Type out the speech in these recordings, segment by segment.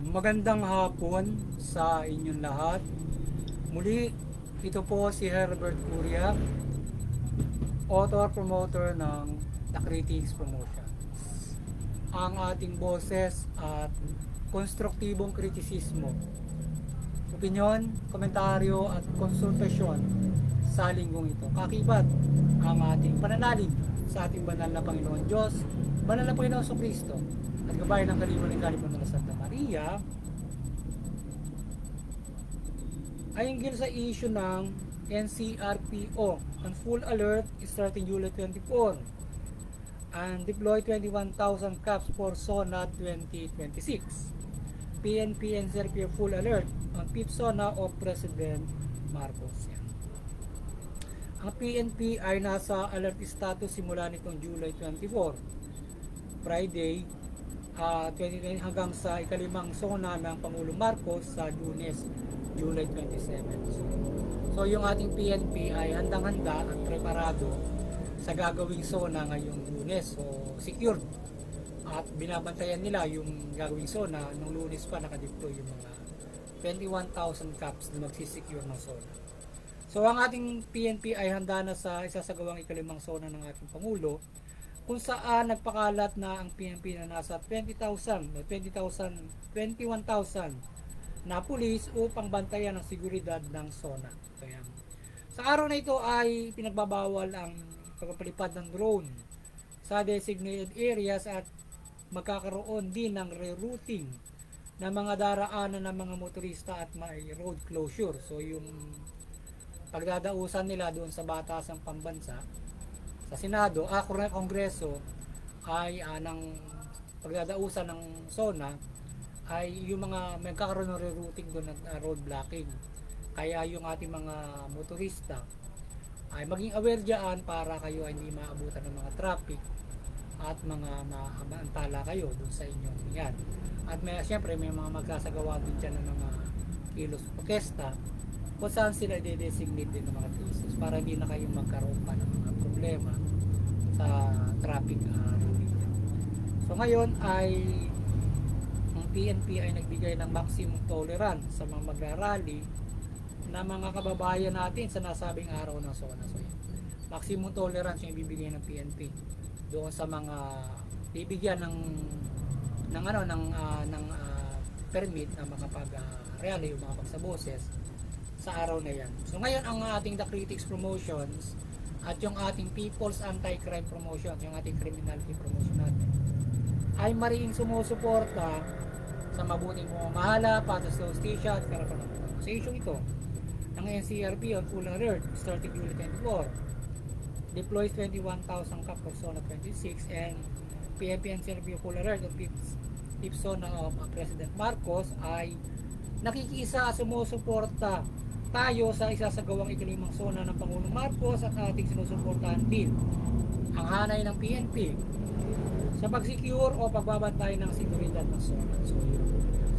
Magandang hapon sa inyong lahat. Muli, ito po si Herbert Curia, author-promoter ng The Critics Promotions. Ang ating boses at konstruktibong kritisismo, opinyon, komentaryo at konsultasyon sa linggong ito. Kakibat ang ating pananalig sa ating banal na Panginoon Diyos, banal na Panginoon Kristo, at gabay ng kalimutan ng Santa Maria, ay hinggil sa issue ng NCRPO on full alert starting July 24 and deploy 21,000 caps for SONA 2026. PNP NCRPO full alert on 5th SONA of President Marcos. Yan. Ang PNP ay nasa alert status simula nitong July 24, Friday, 2020 hanggang sa ikalimang SONA ng Pangulong Marcos sa Lunes, July 27. So yung ating PNP ay handang-handa at preparado sa gagawing SONA ngayong Lunes. So secured at binabantayan nila yung gagawing SONA. Nung Lunes pa nakadeploy yung mga 21,000 caps na magsisecure ng SONA. So ang ating PNP ay handa na sa isasagawang ikalimang SONA ng ating Pangulo, kung saan nagpakalat na ang PNP na nasa 21,000 na pulis upang bantayan ang seguridad ng SONA. Kaya, sa araw na ito ay pinagbabawal ang pagpapalipad ng drone sa designated areas at magkakaroon din ng rerouting ng mga daraanan ng mga motorista at may road closure. So yung pagdadausan nila doon sa batasang pambansa sa Senado, Kongreso ay ng pagdadausan ng SONA ay yung mga magkakaroon ng rerouting doon at road blocking. Kaya yung ating mga motorista ay maging aware dyan para kayo ay hindi maabutan ng mga traffic at mga maantala kayo doon sa inyong yan. At siyempre may mga magsasagawa din dyan ng mga kilos protesta kung saan sila i-designate din ng mga cases para hindi na kayo magkaroon pa ng mga problema sa traffic ruling. So ngayon ay ang PNP ay nagbigay ng maximum tolerance sa mga magrarally na mga kababayan natin sa nasabing araw ng SONA. So maximum tolerance yung ibibigay ng PNP doon sa mga bibigyan ng permit na makapag-rally o makapag-saboses sa araw na yan. So ngayon ang ating The Critics Promotions at yung ating People's Anti-Crime Promotion, yung ating criminality promotion natin, ay mariing sumusuporta sa mabuting pamamahala, patas sa hustisya at karapatan. Sa issue ito ng NCRP on full alert starting July 24, deploys 21,000 cap for SONA 26 and PNP NCRP full alert on 5th SONA of President Marcos ay nakikiisa sumusuporta tayo sa isasagawang ikalimang SONA ng Pangulong Marcos at ating sinusuportahan din ang hanay ng PNP sa pag-secure o pagbabantay ng seguridad ng SONA.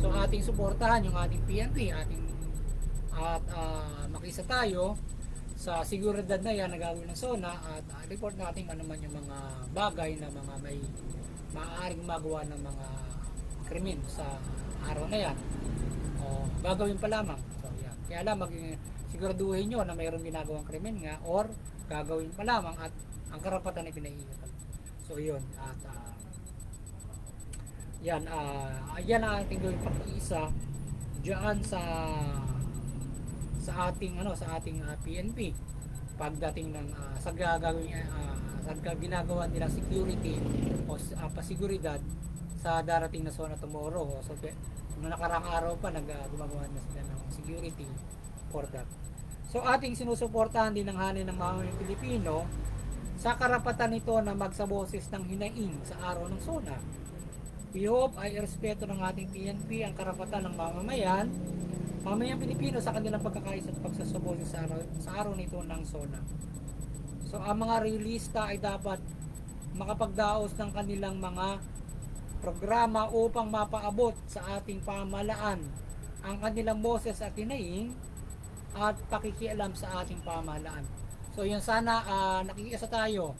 So ating suportahan yung ating PNP at makisa tayo sa seguridad na yan na gagawin ng SONA at report natin ano man yung mga bagay na mga may maaaring magawa ng mga krimen sa araw na yan o gagawin pa lamang. Kaya lang siguraduhin nyo na mayroong ginagawang krimen nga or gagawin pa lamang at ang karapatan ay pinaiingatan. So yun at yan ang ating gawing pag-iisa diyan sa ating PNP pagdating ng sa gagawin sa ginagawa nilang security o pasiguridad sa darating na SONA tomorrow. So noong nakarang araw pa gumagawa na sila ng security for that. So ating sinusuportahan din ng hanay ng mga Pilipino sa karapatan nito na magsaboses ng hinaing sa araw ng SONA. We hope ay irespeto ng ating PNP ang karapatan ng mamayang Pilipino sa kanilang pagkakaisa at pagsasaboses sa araw nito ng SONA. So ang mga realista ay dapat makapagdaos ng kanilang mga programa upang mapaabot sa ating pamahalaan ang kanilang boses at hinaing at pakikialam sa ating pamahalaan. So yun sana nakikiisa tayo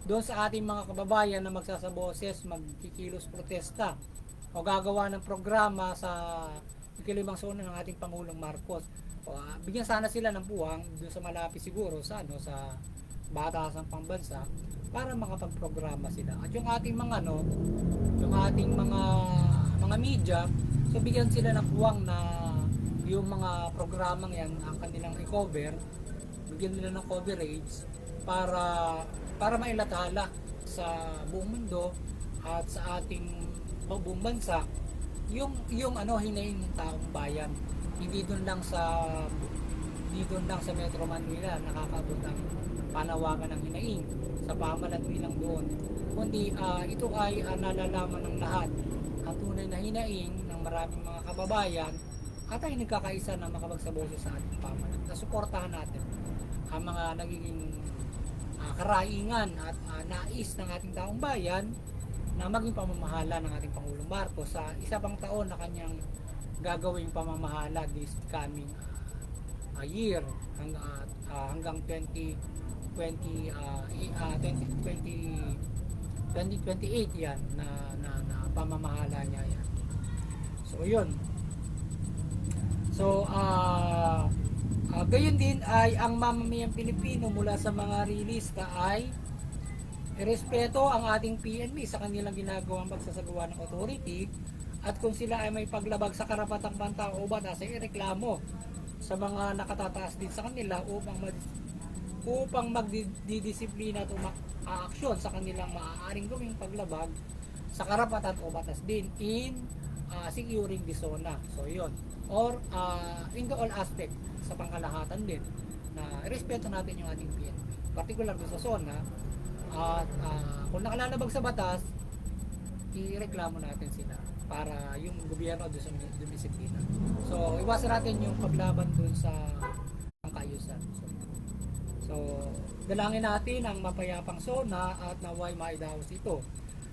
doon sa ating mga kababayan na magsasaboses, magkikilos protesta o gagawa ng programa sa ikalibang zona ng ating Pangulong Marcos. O, bigyan sana sila ng puwang doon sa malapit siguro sa sa batasang pambansa para makapagprograma sila. At yung ating mga yung ating mga media, so bigyan sila ng puwang na yung mga programang yan ang kanilang i-cover, bigyan nila ng coverage para mailathala sa buong mundo at sa ating buong bansa yung hinaing ng taong bayan. Hindi doon lang sa Metro Manila nakakaabot ang panawagan ng hinaing sa pamalat bilang doon, kundi ito ay nalalaman ng lahat ang tunay na hinaing ng maraming mga kababayan at ay nagkakaisa na makapagsaboses sa ating pamalat. Nasuportahan natin ang mga nagiging karaingan at nais ng ating taong bayan na maging pamamahala ng ating Pangulong Marcos sa isa pang taon na kanyang gagawing pamamahala this coming year hanggang 2028 yan na pamamahala niya yan. So yun. So gayon din ay ang mamamayang Pilipino mula sa mga realista ay irespeto ang ating PNP sa kanilang ginagawang pagsasagawa ng authority, at kung sila ay may paglabag sa karapatang pantao o batas ay ireklamo sa mga nakatataas din sa kanila upang magdidisiplina at aaksyon sa kanilang maaaring gawing paglabag sa karapatan o batas din in securing the zona. So yun, or in the all aspect sa pangkalahatan din na irespeto natin yung ating PNP, particular doon sa zona. At kung nakalalabag sa batas, ireklamo natin sila para yung gobyerno doon sa disiplina. So iwasan natin yung paglaban doon sa pangkaayusan. So dalangin natin ang mapayapang zona at naway maidaos ito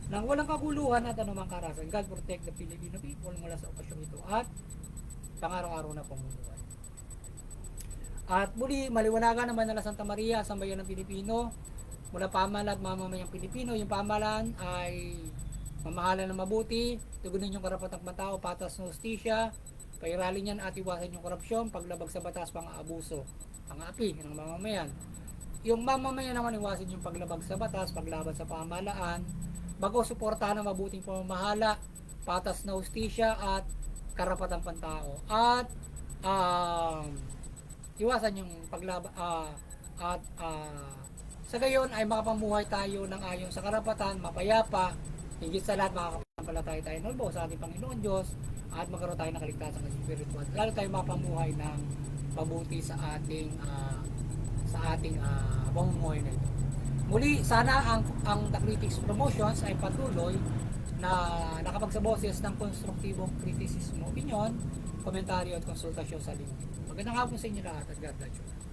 nang walang kaguluhan at anumang karahasan. God protect the Filipino people mula sa okasyong ito at pang-araw-araw na pamumuhay. At muli, maliwanagan naman na Santa Maria, sambayan ng Pilipino, mula pamahalaan at mamamayang Pilipino. Yung pamahalaan ay mamahalan ng mabuti, tugunin yung karapatang pantao, patas ng hustisya, pairalin yan at iwasan yung korupsyon, paglabag sa batas, pang-aabuso, pang-aapi ng mamamayan. Yung mamamayan naman iwasan yung paglabag sa batas, paglaban sa pamahalaan, bago suportahan ng mabuting pamamahala, patas na hustisya at karapatang pantao, at iwasan yung paglaba sa gayon ay makapamuhay tayo ng ayon sa karapatan, mapayapa, higit sa lahat makakapampalataya tayo ng Lord sa ating Panginoon Diyos at magkaroon tayo ng kaligtasan ng spiritual. Lalo tayo makapamuhay ng mabuti sa ating pamumuhay na ito. Muli, sana ang The Critics Promotions ay patuloy na nakapagsaboses ng konstruktibong kritisismo, opinyon, komentaryo at konsultasyon sa LinkedIn. Magandang hapon sa inyo lahat at God bless you.